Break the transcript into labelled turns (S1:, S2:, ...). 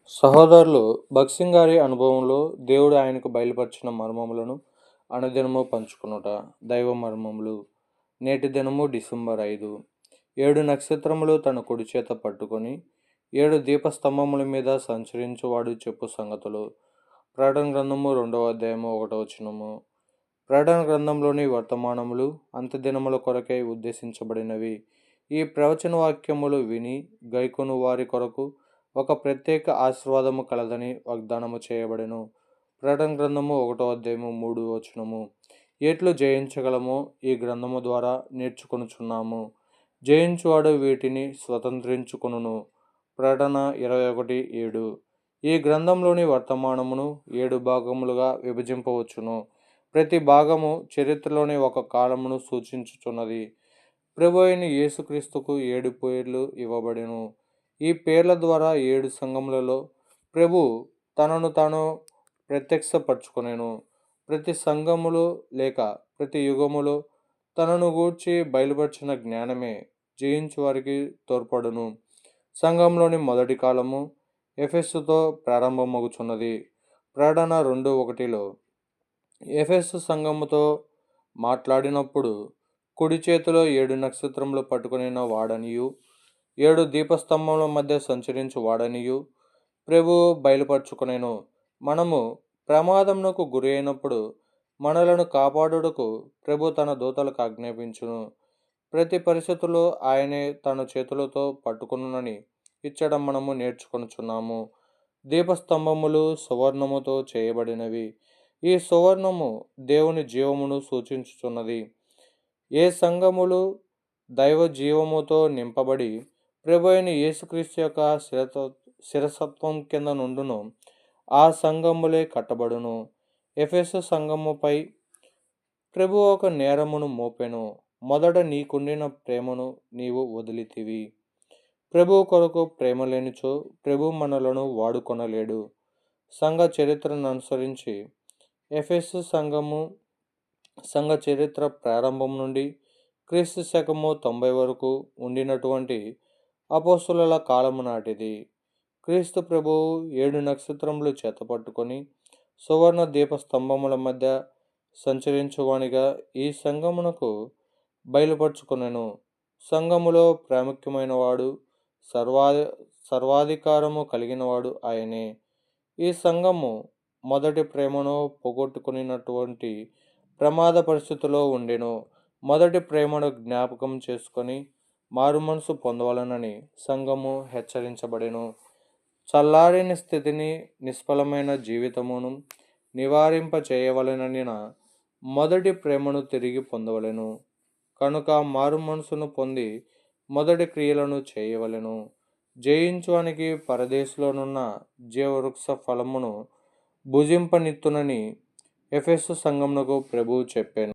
S1: సహోదరులు భక్సింగ్ గారి అనుభవంలో దేవుడు ఆయనకు బయలుపరిచిన మర్మములను అనుదినము పంచుకొనుట. దైవ మర్మములు. నేటి దినము డిసెంబర్ 5. 7 నక్షత్రములు తన కుడి చేత పట్టుకొని 7 దీపస్తంభముల మీద సంచరించువాడు చెప్పు సంగతులు. ప్రకటన గ్రంథము 2వ అధ్యాయము 1వ వచనము. ప్రకటన గ్రంథంలోని వర్తమానములు అంత్యదినముల కొరకై ఉద్దేశించబడినవి. ఈ ప్రవచన వాక్యములు విని గైకొను వారి కొరకు ఒక ప్రత్యేక ఆశీర్వాదము కలదని వాగ్దానము చేయబడెను. ప్రకటన గ్రంథము 1వ అధ్యాయము 3వ వచనము. ఎట్లు జయించగలమో ఈ గ్రంథము ద్వారా నేర్చుకొనుచున్నాము. జయించువాడు వీటిని స్వతంత్రించుకొనును. ప్రకటన 21:7. ఈ గ్రంథంలోని వర్తమానమును 7 భాగములుగా విభజింపవచ్చును. ప్రతి భాగము చరిత్రలోని ఒక కాలమును సూచించుచున్నది. ప్రభు అయిన యేసుక్రీస్తుకు 7 పేర్లు ఇవ్వబడెను. ఈ పేర్ల ద్వారా 7 సంఘములలో ప్రభు తనను తాను ప్రత్యక్షపరచుకొనెను. ప్రతి సంఘములో లేక ప్రతి యుగములో తనను గూర్చి బయలుపరిచిన జ్ఞానమే జయించు వారికి తోడ్పడును. సంఘంలోని మొదటి కాలము ఎఫెసుతో ప్రారంభమగుచున్నది. ప్రకటన 2:1లో ఎఫెసు సంఘముతో మాట్లాడినప్పుడు కుడి చేతిలో 7 నక్షత్రములు పట్టుకొనిన వాడనియు 7 దీపస్తంభముల మధ్య సంచరించు వాడనియు ప్రభు బయలుపరచుకొనెను. మనము ప్రమాదమునకు గురి అయినప్పుడు మనలను కాపాడుటకు ప్రభు తన దూతలకు ఆజ్ఞాపించును. ప్రతి పరిస్థితుల్లో ఆయనే తన చేతులతో పట్టుకొనునని ఇచ్చట మనము నేర్చుకొనుచున్నాము. దీపస్తంభములు సువర్ణముతో చేయబడినవి. ఈ సువర్ణము దేవుని జీవమును సూచించుచున్నది. ఏ సంఘములు దైవ జీవముతో నింపబడి ప్రభు అయిన యేసుక్రీస్తు యొక్క శిరసత్వం కింద నుండును ఆ సంఘములే కట్టబడును. ఎఫెసు సంఘముపై ప్రభు ఒక నేరమును మోపెను. మొదట నీకుండిన ప్రేమను నీవు వదిలితివి. ప్రభు కొరకు ప్రేమ లేనిచో ప్రభు మనలను వాడుకొనలేడు. సంఘ చరిత్రను అనుసరించి ఎఫెసు సంఘ చరిత్ర ప్రారంభం నుండి క్రీస్తు శకము 90 వరకు ఉండినటువంటి అపోస్తలుల కాలము నాటిది. క్రీస్తు ప్రభువు 7 నక్షత్రములు చేతపట్టుకొని సువర్ణ దీపస్తంభముల మధ్య సంచరించువానిగా ఈ సంఘమునకు బయలుపరుచుకొనెను. సంఘములో ప్రాముఖ్యమైన వాడు సర్వాధికారము కలిగినవాడు ఆయనే. ఈ సంఘము మొదటి ప్రేమను పోగొట్టుకున్నటువంటి ప్రమాద పరిస్థితిలో ఉండెను. మొదటి ప్రేమను జ్ఞాపకం చేసుకొని మారుమనసు పొందవలనని సంఘము హెచ్చరించబడెను. చల్లారిన స్థితిని నిష్ఫలమైన జీవితమును నివారింప చేయవలనని మొదటి ప్రేమను తిరిగి పొందవలెను. కనుక మారు మనసును పొంది మొదటి క్రియలను చేయవలెను. జయించువానికి పరదేశంలోనున్న జీవవృక్ష ఫలమును భుజింపనిత్తునని ఎఫెసు సంఘమునకు ప్రభువు చెప్పాను.